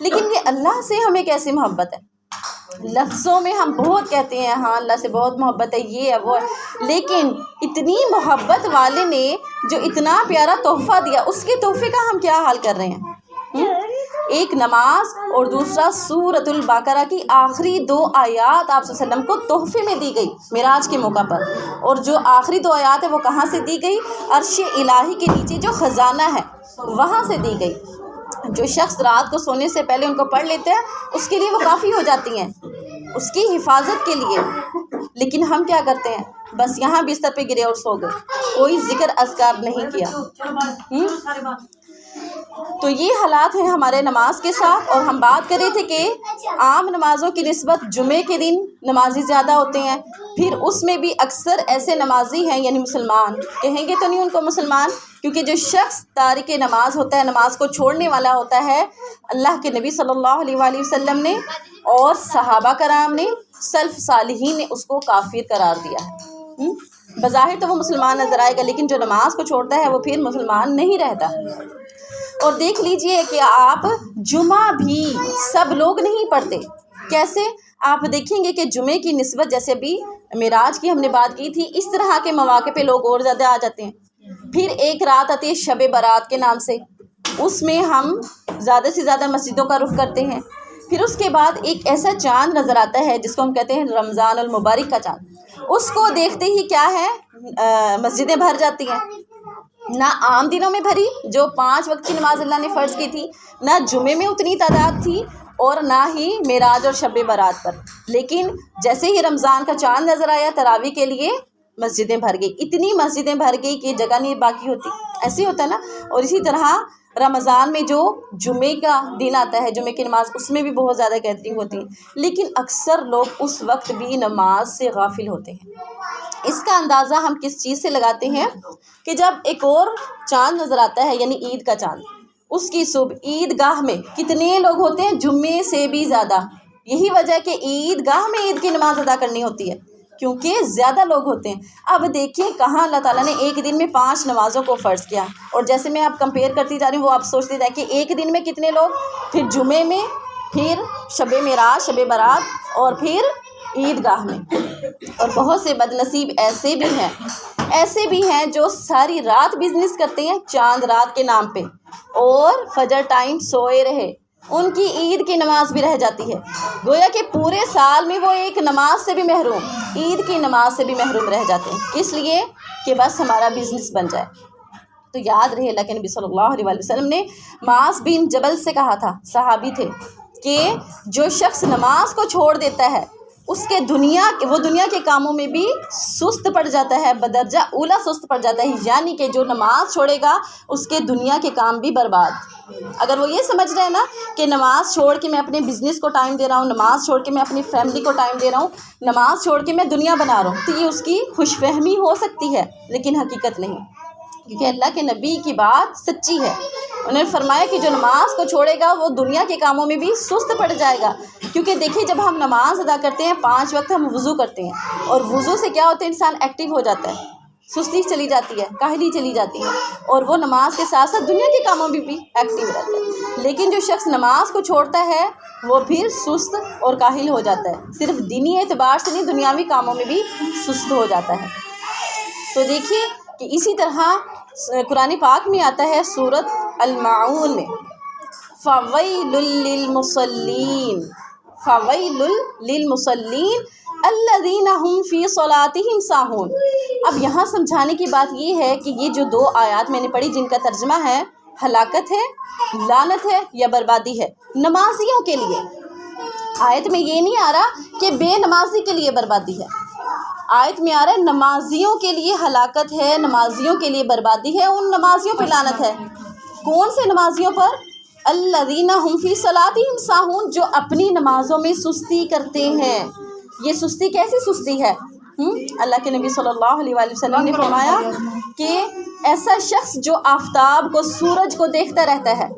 لیکن یہ اللہ سے ہمیں کیسی محبت ہے؟ لفظوں میں ہم بہت کہتے ہیں ہاں اللہ سے بہت محبت ہے، یہ ہے وہ ہے، لیکن اتنی محبت والے نے جو اتنا پیارا تحفہ دیا، اس کے تحفے کا ہم کیا حال کر رہے ہیں؟ ایک نماز اور دوسرا سورۃ البقرہ کی آخری 2 آیات آپ صلی اللہ علیہ وسلم کو تحفے میں دی گئی معراج کے موقع پر، اور جو آخری 2 آیات ہے وہ کہاں سے دی گئی؟ عرش الہی کے نیچے جو خزانہ ہے وہاں سے دی گئی۔ جو شخص رات کو سونے سے پہلے ان کو پڑھ لیتے ہیں اس کے لیے وہ کافی ہو جاتی ہیں، اس کی حفاظت کے لیے۔ لیکن ہم کیا کرتے ہیں؟ بس یہاں بستر پہ گرے اور سو گئے، کوئی ذکر اذکار نہیں کیا۔ تو یہ حالات ہیں ہمارے نماز کے ساتھ۔ اور ہم بات کر رہے تھے کہ عام نمازوں کی نسبت جمعے کے دن نمازی زیادہ ہوتے ہیں، پھر اس میں بھی اکثر ایسے نمازی ہیں، یعنی مسلمان کہیں گے تو نہیں ان کو مسلمان، کیونکہ جو شخص تارک نماز ہوتا ہے، نماز کو چھوڑنے والا ہوتا ہے، اللہ کے نبی صلی اللہ علیہ وآلہ وسلم نے اور صحابہ کرام نے، سلف صالحین نے اس کو کافر قرار دیا ہے۔ بظاہر تو وہ مسلمان نظر آئے گا، لیکن جو نماز کو چھوڑتا ہے وہ پھر مسلمان نہیں رہتا۔ اور دیکھ لیجئے کہ آپ جمعہ بھی سب لوگ نہیں پڑھتے۔ کیسے؟ آپ دیکھیں گے کہ جمعے کی نسبت، جیسے ابھی معراج کی ہم نے بات کی تھی، اس طرح کے مواقع پہ لوگ اور زیادہ آ جاتے ہیں۔ پھر ایک رات آتی ہے شب برات کے نام سے، اس میں ہم زیادہ سے زیادہ مسجدوں کا رخ کرتے ہیں۔ پھر اس کے بعد ایک ایسا چاند نظر آتا ہے جس کو ہم کہتے ہیں رمضان المبارک کا چاند، اس کو دیکھتے ہی کیا ہے، مسجدیں بھر جاتی ہیں۔ نہ عام دنوں میں بھری جو 5 وقت کی نماز اللہ نے فرض کی تھی، نہ جمعے میں اتنی تعداد تھی، اور نہ ہی معراج اور شب برات پر۔ لیکن جیسے ہی رمضان کا چاند نظر آیا تراویح کے لیے مسجدیں بھر گئی، اتنی مسجدیں بھر گئی کہ جگہ نہیں باقی ہوتی، ایسے ہوتا ہے نا۔ اور اسی طرح رمضان میں جو جمعے کا دن آتا ہے، جمعے کی نماز، اس میں بھی بہت زیادہ گیدرنگ ہوتی ہے، لیکن اکثر لوگ اس وقت بھی نماز سے غافل ہوتے ہیں۔ اس کا اندازہ ہم کس چیز سے لگاتے ہیں کہ جب ایک اور چاند نظر آتا ہے، یعنی عید کا چاند، اس کی صبح عید گاہ میں کتنے لوگ ہوتے ہیں؟ جمعے سے بھی زیادہ۔ یہی وجہ ہے کہ عید گاہ میں عید کی نماز ادا کرنی ہوتی ہے، کیونکہ زیادہ لوگ ہوتے ہیں۔ اب دیکھیں کہاں اللہ تعالیٰ نے ایک دن میں 5 نمازوں کو فرض کیا، اور جیسے میں آپ کمپیئر کرتی جا رہی ہوں وہ آپ سوچتے جائیں کہ ایک دن میں کتنے لوگ، پھر جمعے میں، پھر شب معراج، شب برات، اور پھر عید گاہ میں۔ اور بہت سے بد نصیب ایسے بھی ہیں جو ساری رات بزنس کرتے ہیں چاند رات کے نام پہ، اور فجر ٹائم سوئے رہے، ان کی عید کی نماز بھی رہ جاتی ہے، گویا کہ پورے سال میں وہ ایک نماز سے بھی محروم، عید کی نماز سے بھی محروم رہ جاتے ہیں، اس لیے کہ بس ہمارا بزنس بن جائے۔ تو یاد رہے اللہ کے نبی صلی اللہ علیہ وآلہ وسلم نے معاذ بن جبل سے کہا تھا، صحابی تھے، کہ جو شخص نماز کو چھوڑ دیتا ہے اس کے وہ دنیا کے کاموں میں بھی سست پڑ جاتا ہے، بدرجہ اولا سست پڑ جاتا ہے، یعنی کہ جو نماز چھوڑے گا اس کے دنیا کے کام بھی برباد۔ اگر وہ یہ سمجھ رہے ہیں نا کہ نماز چھوڑ کے میں اپنے بزنس کو ٹائم دے رہا ہوں، نماز چھوڑ کے میں اپنی فیملی کو ٹائم دے رہا ہوں، نماز چھوڑ کے میں دنیا بنا رہا ہوں، تو یہ اس کی خوش فہمی ہو سکتی ہے، لیکن حقیقت نہیں، کیونکہ اللہ کے نبی کی بات سچی ہے۔ انہوں نے فرمایا کہ جو نماز کو چھوڑے گا وہ دنیا کے کاموں میں بھی سست پڑ جائے گا، کیونکہ دیکھیے جب ہم نماز ادا کرتے ہیں 5 وقت ہم وضو کرتے ہیں، اور وضو سے کیا ہوتا ہے، انسان ایکٹیو ہو جاتا ہے، سستی چلی جاتی ہے، کاہلی چلی جاتی ہے، اور وہ نماز کے ساتھ ساتھ دنیا کے کاموں میں بھی ایکٹیو رہتا ہے۔ لیکن جو شخص نماز کو چھوڑتا ہے وہ پھر سست اور کاہل ہو جاتا ہے، صرف دینی اعتبار سے نہیں، دنیاوی کاموں میں بھی سست ہو جاتا ہے۔ تو دیکھیے کہ اسی طرح قرآن پاک میں آتا ہے سورۃ الماعون میں، فویل للمصلین، فویل للمصلین الذین هم فی صلاتهم ساہون۔ اب یہاں سمجھانے کی بات یہ ہے کہ یہ جو 2 آیات میں نے پڑھی جن کا ترجمہ ہے ہلاکت ہے، لعنت ہے یا بربادی ہے نمازیوں کے لیے، آیت میں یہ نہیں آ رہا کہ بے نمازی کے لیے بربادی ہے، آیت میں آ رہا ہے نمازیوں کے لیے ہلاکت ہے، نمازیوں کے لیے بربادی ہے، ان نمازیوں پہ لعنت ہے۔ کون سے نمازیوں پر؟ الذین هم فی صلاتهم ساہون، جو اپنی نمازوں میں سستی کرتے ہیں۔ یہ سستی کیسی سستی ہے؟ اللہ کے نبی صلی اللہ علیہ وآلہ وسلم نے فرمایا کہ ایسا شخص جو آفتاب کو، سورج کو دیکھتا رہتا ہے،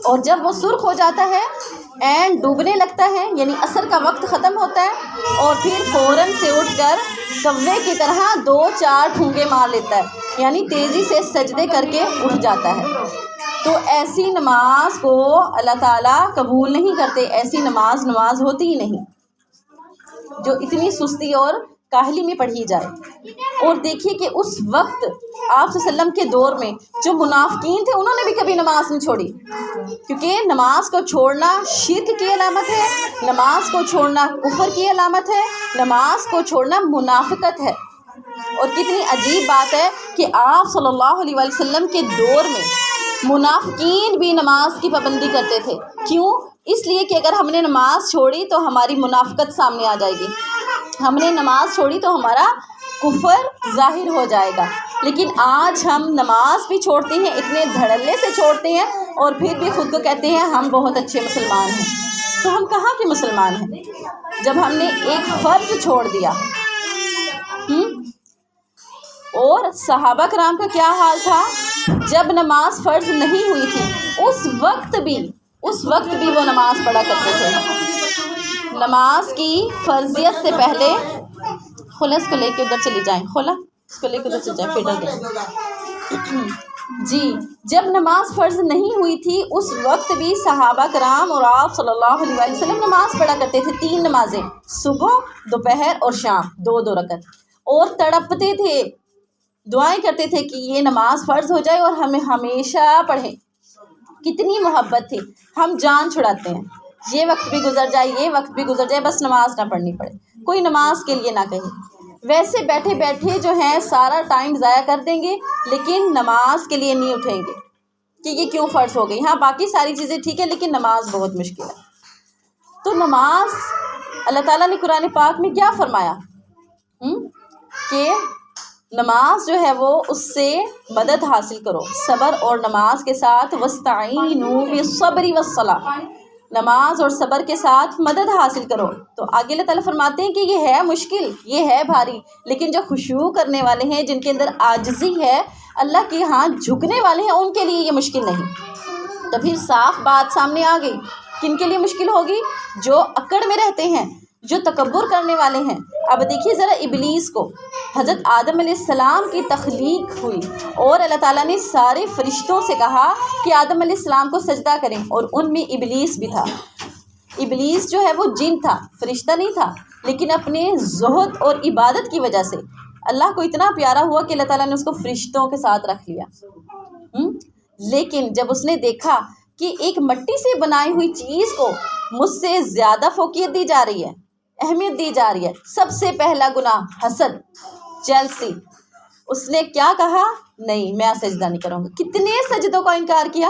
اور جب وہ سرخ ہو جاتا ہے اینڈ ڈوبنے لگتا ہے، یعنی عصر کا وقت ختم ہوتا ہے، اور پھر فوراً سے اٹھ کر کوے کی طرح 2-4 ٹھونگے مار لیتا ہے، یعنی تیزی سے سجدے کر کے اٹھ جاتا ہے۔ تو ایسی نماز کو اللہ تعالیٰ قبول نہیں کرتے. ایسی نماز ہوتی ہی نہیں جو اتنی سستی اور کاہلی میں پڑھی جائے. اور دیکھیے کہ اس وقت آپ صلی اللہ علیہ وسلم کے دور میں جو منافقین تھے انہوں نے بھی کبھی نماز نہیں چھوڑی، کیونکہ نماز کو چھوڑنا شرک کی علامت ہے، نماز کو چھوڑنا کفر کی علامت ہے، نماز کو چھوڑنا منافقت ہے. اور کتنی عجیب بات ہے کہ آپ صلی اللہ علیہ وآلہ وسلم کے دور میں منافقین بھی نماز کی پابندی کرتے تھے. کیوں؟ اس لیے کہ اگر ہم نے نماز چھوڑی تو ہماری منافقت سامنے آ جائے گی، ہم نے نماز چھوڑی تو ہمارا کفر ظاہر ہو جائے گا. لیکن آج ہم نماز بھی چھوڑتے ہیں، اتنے دھڑلے سے چھوڑتے ہیں، اور پھر بھی خود کو کہتے ہیں ہم بہت اچھے مسلمان ہیں. تو ہم کہاں کے مسلمان ہیں جب ہم نے ایک فرض چھوڑ دیا؟ اور صحابہ کرام کا کیا حال تھا جب نماز فرض نہیں ہوئی تھی، اس وقت بھی وہ نماز پڑھا کرتے تھے. نماز کی فرضیت سے پہلے خلا اس کو لے کے ادھر چلی جائیں، خلا اس کو لے کے ادھر چلی جائیں، پھر ڈر جی. جب نماز فرض نہیں ہوئی تھی اس وقت بھی صحابہ کرام اور آپ صلی اللہ علیہ وآلہ وسلم نماز پڑھا کرتے تھے. 3 نمازیں، صبح، دوپہر اور شام، 2 رکعت. اور تڑپتے تھے، دعائیں کرتے تھے کہ یہ نماز فرض ہو جائے اور ہمیں ہمیشہ پڑھیں. کتنی محبت تھی. ہم جان چھڑاتے ہیں، یہ وقت بھی گزر جائے، یہ وقت بھی گزر جائے، بس نماز نہ پڑھنی پڑے، کوئی نماز کے لیے نہ کہے. ویسے بیٹھے بیٹھے جو ہیں سارا ٹائم ضائع کر دیں گے، لیکن نماز کے لیے نہیں اٹھیں گے کہ یہ کیوں فرض ہو گئی. ہاں باقی ساری چیزیں ٹھیک ہے، لیکن نماز بہت مشکل ہے. تو نماز اللہ تعالیٰ نے قرآن پاک میں کیا فرمایا کہ نماز جو ہے وہ اس سے مدد حاصل کرو، صبر اور نماز کے ساتھ. وَاسْتَعِینُوا بِالصَّبْرِ وَالصَّلَاةِ، نماز اور صبر کے ساتھ مدد حاصل کرو. تو آگے اللہ تعالیٰ فرماتے ہیں کہ یہ ہے مشکل، یہ ہے بھاری، لیکن جو خشوع کرنے والے ہیں، جن کے اندر عاجزی ہے، اللہ کے ہاں جھکنے والے ہیں، ان کے لیے یہ مشکل نہیں. تو پھر صاف بات سامنے آ گئی، کن کے لیے مشکل ہوگی؟ جو اکڑ میں رہتے ہیں، جو تکبر کرنے والے ہیں. اب دیکھیے ذرا ابلیس کو، حضرت آدم علیہ السلام کی تخلیق ہوئی اور اللہ تعالیٰ نے سارے فرشتوں سے کہا کہ آدم علیہ السلام کو سجدہ کریں، اور ان میں ابلیس بھی تھا. ابلیس جو ہے وہ جن تھا، فرشتہ نہیں تھا، لیکن اپنے زہد اور عبادت کی وجہ سے اللہ کو اتنا پیارا ہوا کہ اللہ تعالیٰ نے اس کو فرشتوں کے ساتھ رکھ لیا. لیکن جب اس نے دیکھا کہ ایک مٹی سے بنائی ہوئی چیز کو مجھ سے زیادہ فوقیت دی جا رہی ہے، اہمیت دی جا رہی ہے، سب سے پہلا گناہ حسد، جیلسی، اس نے کیا کہا؟ نہیں، میں سجدہ نہیں کروں گا. کتنے سجدوں کا انکار کیا؟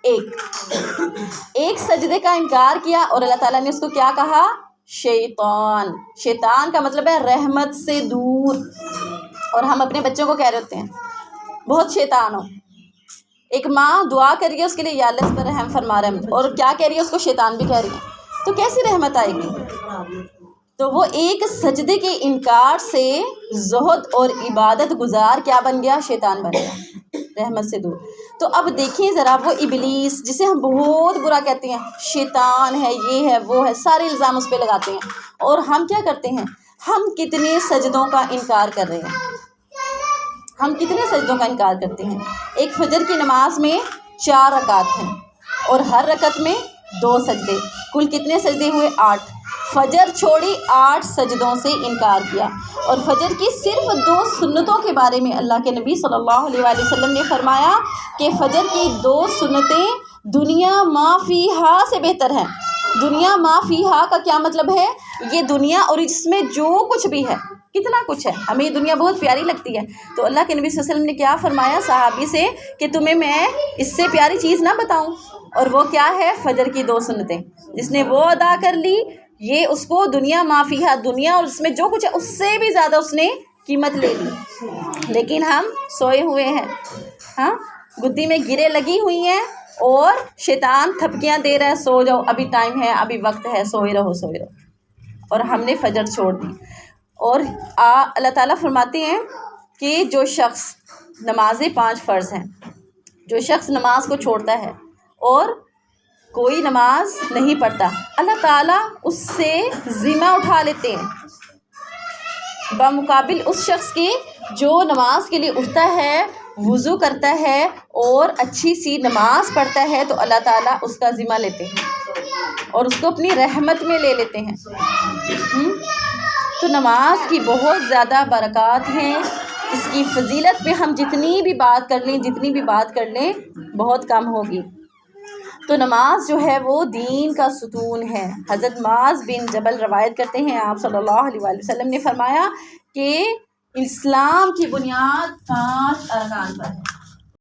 ایک سجدے کا انکار کیا. اور اللہ تعالیٰ نے اس کو کیا کہا؟ شیطان. شیطان کا مطلب ہے رحمت سے دور. اور ہم اپنے بچوں کو کہہ رہے ہوتے ہیں بہت شیطان ہو. ایک ماں دعا کر رہی ہے اس کے لیے، یا اللہ اس پر رحم فرما رحم، اور کیا کہہ رہی ہے؟ اس کو شیطان بھی کہہ رہی ہے. تو کیسی رحمت آئے گی؟ تو وہ ایک سجدے کے انکار سے زہد اور عبادت گزار کیا بن گیا؟ شیطان بن گیا، رحمت سے دور. تو اب دیکھیں ذرا، وہ ابلیس جسے ہم بہت برا کہتے ہیں، شیطان ہے، یہ ہے، وہ ہے، سارے الزام اس پہ لگاتے ہیں. اور ہم کیا کرتے ہیں؟ ہم کتنے سجدوں کا انکار کر رہے ہیں، ہم کتنے سجدوں کا انکار کرتے ہیں. ایک فجر کی نماز میں 4 رکعت ہیں اور ہر رکعت میں 2 سجدے، کل کتنے سجدے ہوئے؟ 8. فجر چھوڑی، 8 سجدوں سے انکار کیا. اور فجر کی صرف 2 سنتوں کے بارے میں اللہ کے نبی صلی اللہ علیہ وآلہ وسلم نے فرمایا کہ فجر کی 2 سنتیں دنیا ما فیہا سے بہتر ہیں. دنیا ما فیہا کا کیا مطلب ہے؟ یہ دنیا اور اس میں جو کچھ بھی ہے، کتنا کچھ ہے، ہمیں یہ دنیا بہت پیاری لگتی ہے. تو اللہ کے نبی صلی اللہ علیہ وسلم نے کیا فرمایا صحابی سے کہ تمہیں میں اس سے پیاری چیز نہ بتاؤں؟ اور وہ کیا ہے؟ فجر کی 2 سنتیں. جس نے وہ ادا کر لی، یہ اس کو دنیا ما فیہا، دنیا اور اس میں جو کچھ ہے اس سے بھی زیادہ اس نے قیمت لے لی. لیکن ہم سوئے ہوئے ہیں، ہاں گدی میں گرے لگی ہوئی ہیں، اور شیطان تھپکیاں دے رہا ہے، سو جاؤ، ابھی ٹائم ہے، ابھی وقت ہے، سوئے رہو سوئے رہو. اور ہم نے فجر چھوڑ دی. اور اللہ تعالیٰ فرماتے ہیں کہ جو شخص، نمازیں 5 فرض ہیں، جو شخص نماز کو چھوڑتا ہے اور کوئی نماز نہیں پڑھتا، اللہ تعالیٰ اس سے ذمہ اٹھا لیتے ہیں بمقابل اس شخص کے جو نماز کے لیے اٹھتا ہے، وضو کرتا ہے اور اچھی سی نماز پڑھتا ہے تو اللہ تعالیٰ اس کا ذمہ لیتے ہیں اور اس کو اپنی رحمت میں لے لیتے ہیں۔ تو نماز کی بہت زیادہ برکات ہیں، اس کی فضیلت پہ ہم جتنی بھی بات کر لیں بہت کم ہوگی۔ تو نماز جو ہے وہ دین کا ستون ہے۔ حضرت معاذ بن جبل روایت کرتے ہیں، آپ صلی اللہ علیہ وآلہ وسلم نے فرمایا کہ اسلام کی بنیاد 5 ارکان پر ہے۔